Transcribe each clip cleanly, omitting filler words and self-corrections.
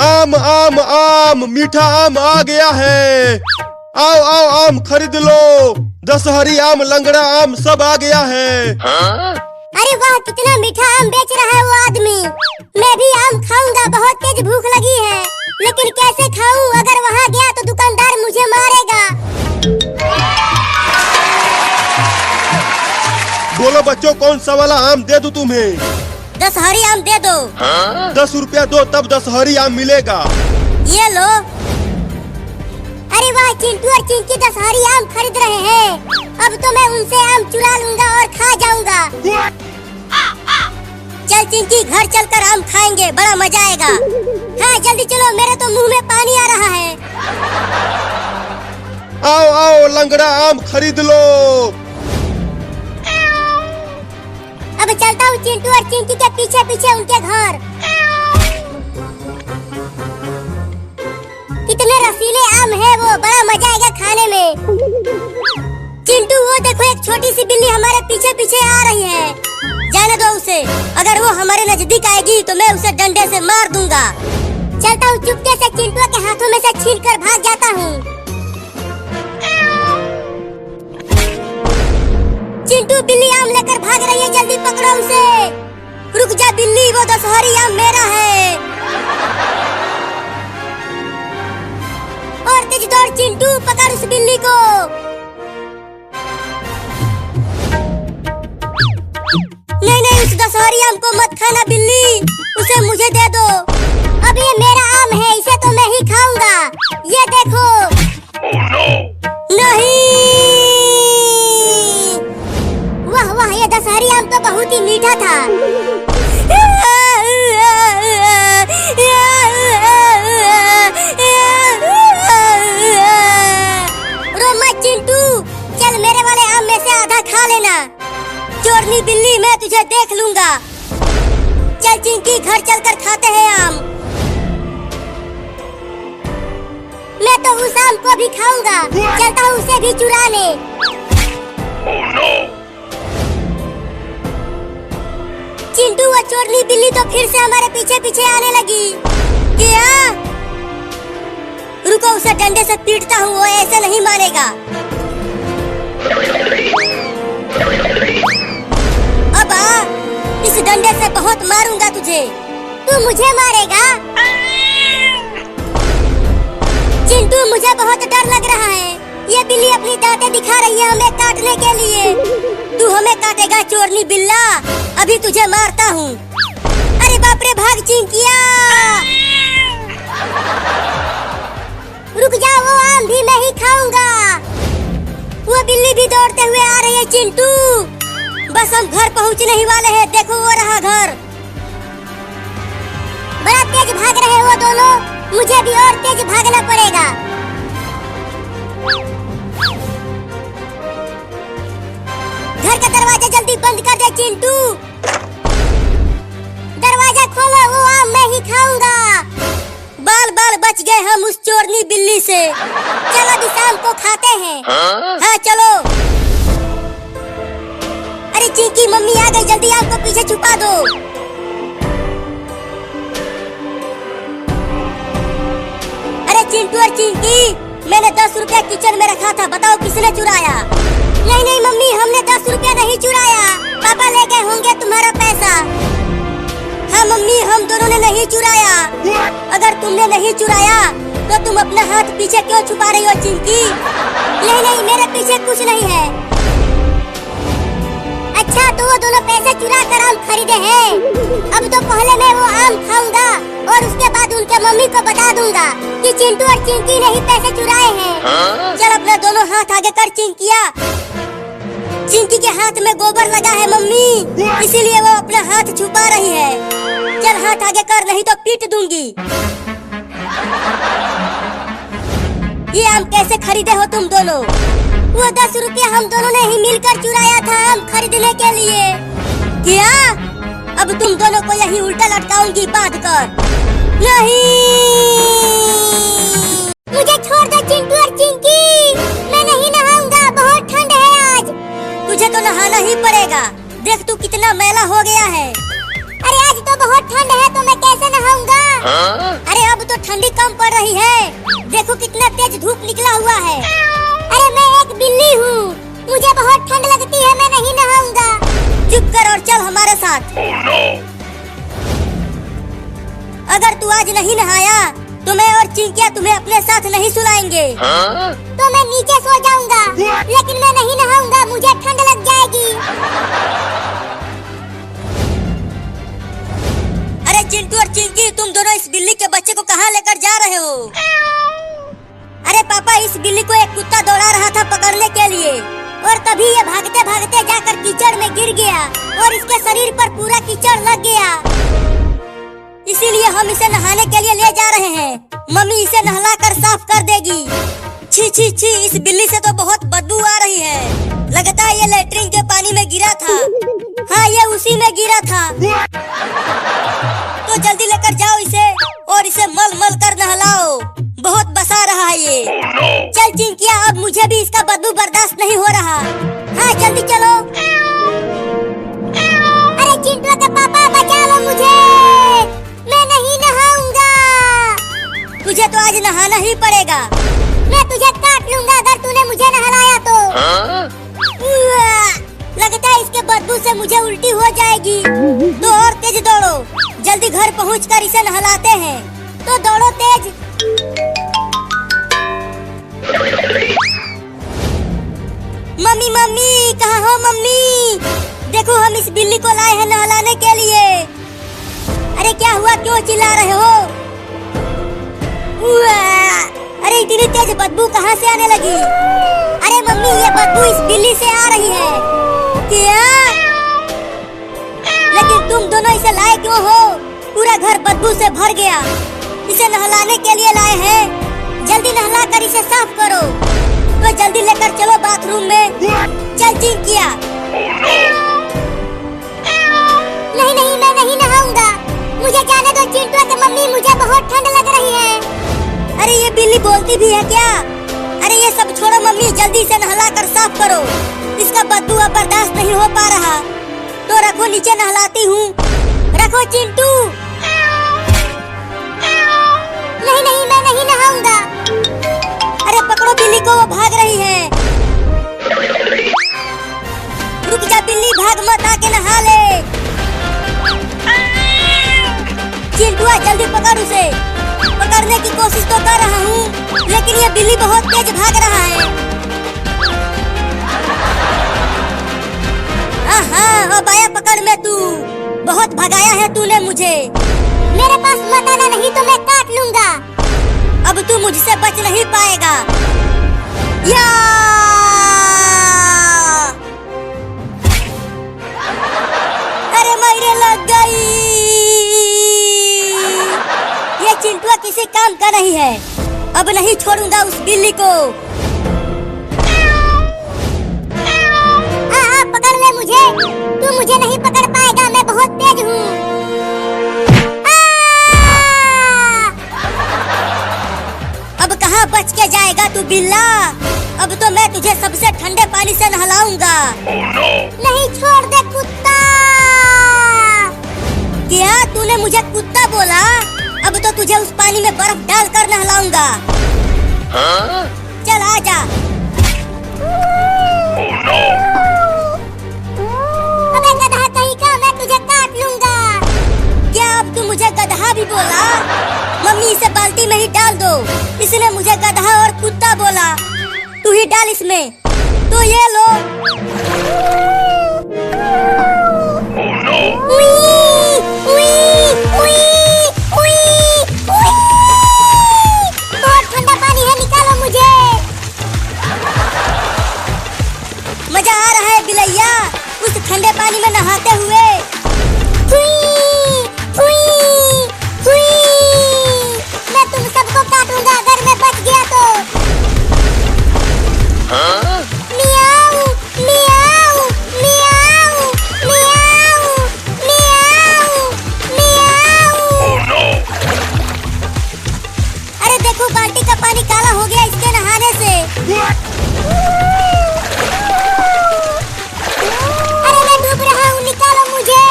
आम आम आम, मीठा आम आ गया है। आओ आओ आम खरीद लो। दशहरी आम, लंगड़ा आम सब आ गया है। अरे वाह, कितना मीठा आम बेच रहा है वो आदमी। मैं भी आम खाऊंगा, बहुत तेज भूख लगी है। लेकिन कैसे खाऊं? अगर वहाँ गया तो दुकानदार मुझे मारेगा। बोलो बच्चों, कौन सा वाला आम दे दूं तुम्हें? दशहरी आम दे दो। 10 रुपया दो तब दशहरी आम मिलेगा। ये लो। अरे वाह, चिंटू और चिंकी दशहरी आम खरीद रहे हैं। अब तो मैं उनसे आम चुरा लूंगा और खा जाऊंगा। चल चिंकी, घर चलकर आम खाएंगे, बड़ा मजा आएगा। हाँ जल्दी चलो, मेरे तो मुंह में पानी आ रहा है। आओ आओ, लंगड़ा आम खरीद लो। अब चलता हूँ चिंटू और चिंकी के पीछे पीछे उनके घर। कितने रसीले आम है वो, बड़ा मजा आएगा खाने में। चिंटू, वो देखो एक छोटी सी बिल्ली हमारे पीछे पीछे आ रही है। जाने दो उसे, अगर वो हमारे नजदीक आएगी तो मैं उसे डंडे से मार दूंगा। चलता हूँ चुपके से, चिंटू के हाथों में से छीनकर भाग जाता हूँ। चिंटू, बिल्ली आम लेकर भाग रही है, जल्दी पकड़ो उसे। रुक जा बिल्ली, वो दशहरी आम मेरा है। और तेज दौड़ चिंटू, पकड़ उस बिल्ली को। नहीं नहीं, उस दशहरी आम को मत खाना बिल्ली, उसे मुझे दे दो। अब ये मेरा आम है, इसे तो मैं ही खाऊंगा। ये देखो। Oh, no. नहीं। वाह वाह, ये दशहरी आम तो बहुत ही मीठा था। रो मत चिंटू, चल मेरे वाले आम में से आधा खा लेना। चोरनी बिल्ली, मैं तुझे देख लूंगा। चल चिंकी, घर चलकर खाते हैं आम। मैं तो उस आम को भी खाऊंगा। चलता हूँ उसे भी चुराने। Oh, no. चिंटू, वो चोरनी बिल्ली तो फिर से हमारे पीछे पीछे आने लगी। क्या? रुको, उसे डंडे से पीटता हूँ, वो ऐसे नहीं मानेगा। अब आ, इस डंडे से बहुत मारूंगा तुझे। तू मुझे मारेगा? चिंटू, मुझे बहुत डर लग रहा है। ये बिल्ली अपनी दांतें दिखा रही है हमें काटने के लिए। तू हमें काटेगा चोरनी बिल्ला, अभी तुझे मारता हूँ। अरे बाप रे, भाग चिंकिया। रुक जा, वो आम भी मैं ही खाऊंगा। वो बिल्ली भी दौड़ते हुए आ रही है चिंटू। बस हम घर पहुँचने ही वाले हैं, देखो वो रहा घर। बड़ा तेज भाग रहे हैं वो दोनों, मुझे भी और तेज भागना पड़ेगा। घर का दरवाजा जल्दी बंद कर दे चिंटू। दरवाजा खोलो, वो आम मैं ही खाऊंगा। बाल बाल बच गए हम उस चोरनी बिल्ली से। चलो अभी शाम को खाते हैं। हाँ चलो। अरे चिंकी, मम्मी आ गई, जल्दी आम को पीछे छुपा दो। अरे चिंटू और चिंकी, मैंने 10 रुपया किचन में रखा था, बताओ किसने चुराया? नहीं नहीं मम्मी, हमने 10 रुपया नहीं चुराया, पापा ले गए होंगे तुम्हारा पैसा। हाँ मम्मी, हम दोनों ने नहीं चुराया। अगर तुमने नहीं चुराया तो तुम अपना हाथ पीछे क्यों छुपा रही हो चिंकी? नहीं नहीं, मेरे पीछे कुछ नहीं है। अच्छा, तो वो दोनों पैसे चुरा कर आम खरीदे हैं। अब तो पहले मैं वो आम खाऊंगा और उसके बाद उनके मम्मी को बता दूंगा कि चिंटू और चिंकी ने ही पैसे चुराए हैं। चल अपना दोनों हाथ आगे कर चिंकिया। चिंकी के हाथ में गोबर लगा है मम्मी, इसीलिए वो अपना हाथ छुपा रही है। चल हाथ आगे कर, नहीं तो पीट दूंगी। ये आम कैसे खरीदे हो तुम दोनों? वो 10 रुपया हम दोनों ने ही मिलकर चुराया था आम खरीदने के लिए। क्या? अब तुम दोनों को यही उल्टा लटकाऊंगी बांध कर। नहीं, मुझे छोड़ दो चिंटू और चिंकी, मैं नहीं नहाऊंगा, बहुत ठंड है आज। तुझे तो नहाना ही पड़ेगा, देख तू कितना मैला हो गया है। अरे आज तो बहुत ठंड है तो मैं कैसे नहाऊंगा? अरे अब तो ठंडी कम पड़ रही है। देखो कितना तेज धूप निकला हुआ है। अरे मैं एक बिल्ली हूँ, मुझे बहुत ठंड लगती है, मैं नहीं नहाऊंगा। चुप कर और चल हमारे साथ। अगर तू आज नहीं नहाया तो मैं और चिंकिया तुम्हें अपने साथ नहीं सुलाएंगे। तो मैं नीचे सो जाऊंगा, लेकिन मैं नहीं नहाऊंगा, मुझे ठंड लग जाएगी। अरे चिंटू और चिंकी, तुम दोनों इस बिल्ली के बच्चे को कहाँ लेकर जा रहे हो? अरे पापा, इस बिल्ली को एक कुत्ता दौड़ा रहा था पकड़ने के लिए, और तभी ये भागते भागते जाकर कीचड़ में गिर गया और इसके शरीर पर पूरा कीचड़ लग गया। इसीलिए हम इसे नहाने के लिए ले जा रहे हैं। मम्मी इसे नहलाकर साफ कर देगी। छी छी छी, इस बिल्ली से तो बहुत बदबू आ रही है। लगता है ये लेटरिन के पानी में गिरा था। हाँ, ये उसी में गिरा था। तो जल्दी लेकर जाओ इसे और इसे मल मल कर नहलाओ, बहुत बसा रहा है ये। चल चिंकिया, अब मुझे भी इसका बदबू बर्दाश्त नहीं हो रहा। हाँ जल्दी चलो। अरे चिंटू का पापा, बचा लो मुझे, मैं नहीं नहाऊंगा। तुझे तो आज नहाना ही पड़ेगा। मैं तुझे काट लूंगा अगर तूने मुझे नहलाया तो। लगता है इसके बदबू से मुझे उल्टी हो जाएगी। तो और तेज दौड़ो, जल्दी घर पहुंचकर इसे नहलाते हैं। तो दौड़ो तेज। मम्मी मम्मी, कहाँ हो मम्मी? देखो हम इस बिल्ली को लाए हैं नहलाने के लिए। अरे क्या हुआ, क्यों चिल्ला रहे हो? अरे इतनी तेज बदबू कहाँ से आने लगी? अरे मम्मी, ये बदबू इस बिल्ली से आ रही है। क्या? लेकिन तुम दोनों इसे लाए क्यों हो? पूरा घर बदबू से भर गया। इसे नहलाने के लिए लाए हैं। जल्दी नहला कर इसे साफ करो। तो जल्दी लेकर चलो बाथरूम में। चल चिंकिया। नहीं नहीं, मैं नहीं नहाऊंगा, मुझे जाने दो चिंटू के मम्मी, मुझे बहुत ठंड लग रही है। अरे ये बिल्ली बोलती भी है क्या? अरे ये सब छोड़ो मम्मी, जल्दी से नहला कर साफ करो। इसका बदबू अब बर्दाश्त नहीं हो पा रहा। तो रखो, नीचे नहलाती हूँ। रखो चिंटू। नहीं नहीं, मैं नहीं नहाऊंगा। अरे पकड़ो बिल्ली को, वो भाग रही है। रुक जा बिल्ली, भाग मत, आके नहा ले। चिंटुआ जल्दी पकड़ उसे। पकड़ने की कोशिश तो कर रहा हूँ, लेकिन ये बिल्ली बहुत तेज भाग रहा है। हाँ, अब आया पकड़ में तू। बहुत भगाया है तूने मुझे। मेरे पास मत आना, नहीं तो मैं काट लूंगा। अब तू मुझसे बच नहीं पाएगा। या! अरे मेरे लग गई। ये चिंटुआ किसी काम का नहीं है। अब नहीं छोड़ूंगा उस बिल्ली को। पकड़ ले मुझे, तू मुझे नहीं पकड़ पाएगा, मैं बहुत तेज हूँ। अब कहाँ बच के जाएगा तू बिल्ला? अब तो मैं तुझे सबसे ठंडे पानी से नहलाऊंगा। नहीं, छोड़ दे कुत्ता। क्या तूने मुझे कुत्ता बोला? अब तो तुझे उस पानी में बर्फ डालकर नहलाऊंगा। चल आजा। अबे गधा कहीं का, मैं तुझे काट लूंगा। क्या अब तू मुझे गधा भी बोला? मम्मी इसे बाल्टी में ही डाल दो। इसने मुझे गधा और कुत्ता बोला। तू ही डाल इसमें। तो ये लो। बहुत ठंडा पानी है, निकालो मुझे। मजा आ रहा है बिलैया उस ठंडे पानी में नहाते हुए। मैं तुम सबको काटूंगा अगर मैं बच गया तो। मियाऊ, मियाऊ, मियाऊ, मियाऊ, मियाऊ, मियाऊ। अरे देखो, बाल्टी का पानी काला हो गया इसके नहाने से। अरे मैं डूब रहा हूँ, निकालो मुझे।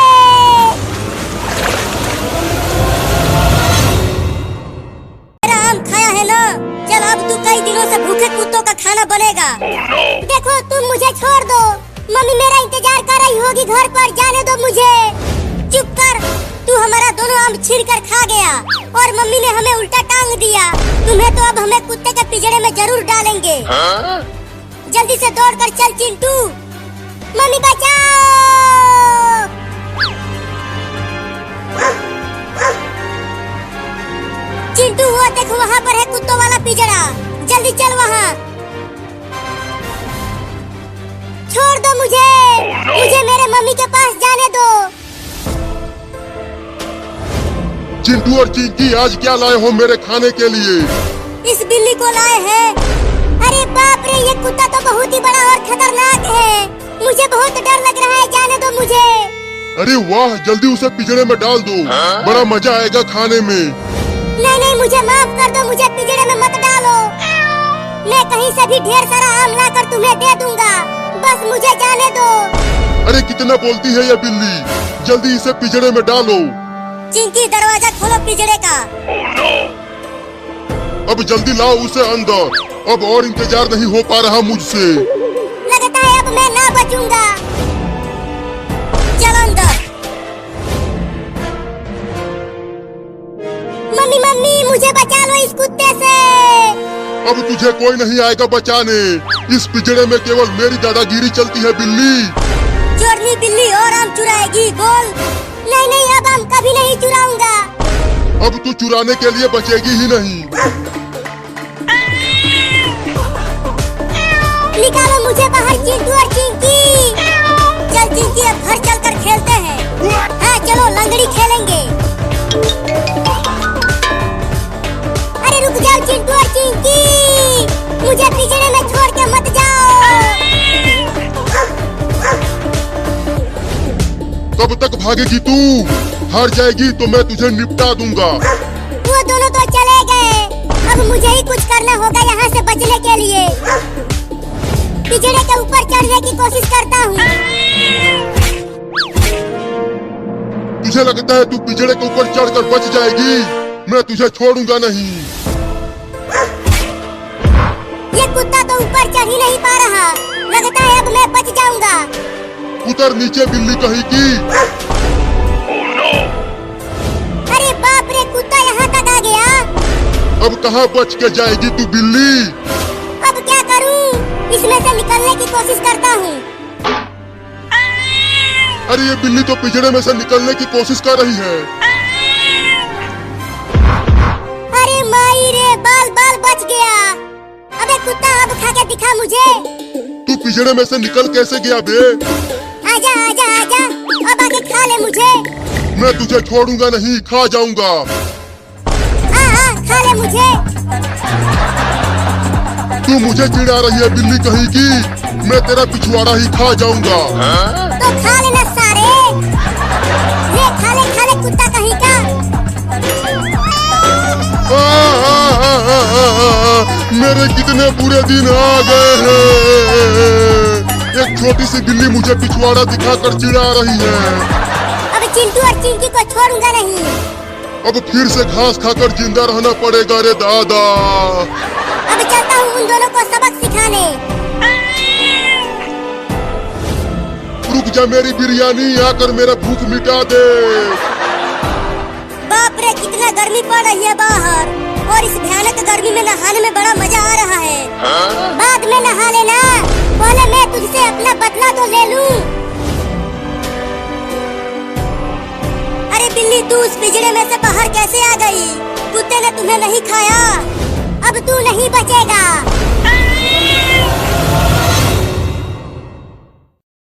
ना, चल अब तू कई दिनों से भूखे कुत्तों का खाना बनेगा। देखो तुम मुझे छोड़ दो, मम्मी मेरा इंतजार कर रही होगी घर पर, जाने दो मुझे। चुप कर, तू हमारा दोनों आम छीन कर खा गया और मम्मी ने हमें उल्टा टांग दिया। तुम्हें तो अब हमें कुत्ते के पिंजरे में जरूर डालेंगे। जल्दी से दौड़ कर चल चिंटू। मम्मी बचाओ। चिंटू वो देखो वहाँ पर है कुत्तों वाला पिंजरा, जल्दी चल वहाँ। छोड़ दो मुझे, मुझे मेरे मम्मी के पास जाने दो। चिंटू और चिंकी आज क्या लाए हो मेरे खाने के लिए? इस बिल्ली को लाए हैं। अरे बाप रे, ये कुत्ता तो बहुत ही बड़ा और खतरनाक है, मुझे बहुत डर लग रहा है, जाने दो मुझे। अरे वाह, जल्दी उसे पिंजरे में डाल दो, बड़ा मजा आएगा खाने में। नहीं नहीं, मुझे माफ कर दो, मुझे पिंजरे में मत डालो। मैं कहीं से भी ढेर सारा आम लाकर तुम्हें दे दूंगा, बस मुझे जाने दो। अरे कितना बोलती है ये बिल्ली, जल्दी इसे पिंजरे में डालो। चिंकी दरवाजा खोलो पिंजरे का। अब जल्दी लाओ उसे अंदर, अब और इंतजार नहीं हो पा रहा मुझसे। लगता है अब मैं ना बचूंगा। चल अंदर। मम्मी मम्मी, मुझे बचा लो इस कुत्ते से। अब तुझे कोई नहीं आएगा बचाने, इस पिंजरे में केवल मेरी दादागिरी चलती है बिल्ली। चोरनी बिल्ली और आम चुराएगी, बोल। नहीं नहीं, अब आम कभी नहीं चुराऊंगा। अब तू चुराने के लिए बचेगी ही नहीं। निकालो मुझे बाहर चिंटू और चिंकी। चल चिंकी, अब घर चलकर खेलते हैं। हाँ चलो, लंगड़ी खेलेंगे। अरे रुक जाओ चिंटू और चिंकी, मुझे पिंजरे में छोड़ के मत जाओ। कब तक भागेगी तू? हार जाएगी तो मैं तुझे निपटा दूंगा। वो दोनों तो चले गए, अब मुझे ही कुछ करना होगा यहाँ से बचने के लिए। पिंजरे के ऊपर चढ़ने की कोशिश करता हूँ। तुझे लगता है तू पिंजरे के ऊपर चढ़कर बच जाएगी? मैं तुझे छोड़ूंगा नहीं। ये कुत्ता तो ऊपर चढ़ ही नहीं पा रहा, लगता है अब मैं बच जाऊंगा। उतर नीचे बिल्ली कहीं की। अरे बाप रे, कुत्ता यहाँ तक आ गया। अब कहाँ बच के जाएगी तू बिल्ली? अब क्या करूं? इसमें से निकलने की कोशिश करता हूँ। अरे ये बिल्ली तो पिंजरे में से निकलने की कोशिश कर रही है। अरे माई रे, बाल बाल बच गया। अबे कुत्ता, अब खा के दिखा मुझे। तू पिंजरे में से निकल कैसे गया बे? आजा आजा आजा, अब आके खा ले मुझे। मैं तुझे छोड़ूंगा नहीं, खा जाऊंगा। हाँ खा ले मुझे। तू मुझे चिढ़ा रही है बिल्ली कहीं की, मैं तेरा पिछवाड़ा ही खा जाऊंगा। तो खा लेना सारे, ले खा ले कुत्ता कहीं का। मेरे कितने बुरे दिन आ गए हैं। एक छोटी सी बिल्ली मुझे पिछवाड़ा दिखाकर चिढ़ा रही है। अब चिंटू और चिंकी को छोड़ूंगा नहीं। अब फिर से घास खाकर जिंदा रहना पड़ेगा रे दादा। अब चलता हूँ उन दोनों को सबक सिखाने। रुक जा मेरी बिरयानी, आकर मेरा भूख मिटा दे। बाप रे, कितना गर्मी पड़ रही है बाहर, और इस भयानक गर्मी में नहाने में बड़ा मजा आ रहा है। बाद में नहा लेना, पहले मैं तुझसे अपना बदला तो ले लूं। अरे बिल्ली, तू उस पिंजरे में से बाहर कैसे आ गई? कुत्ते ने तुम्हें नहीं खाया, अब तू नहीं बचेगा।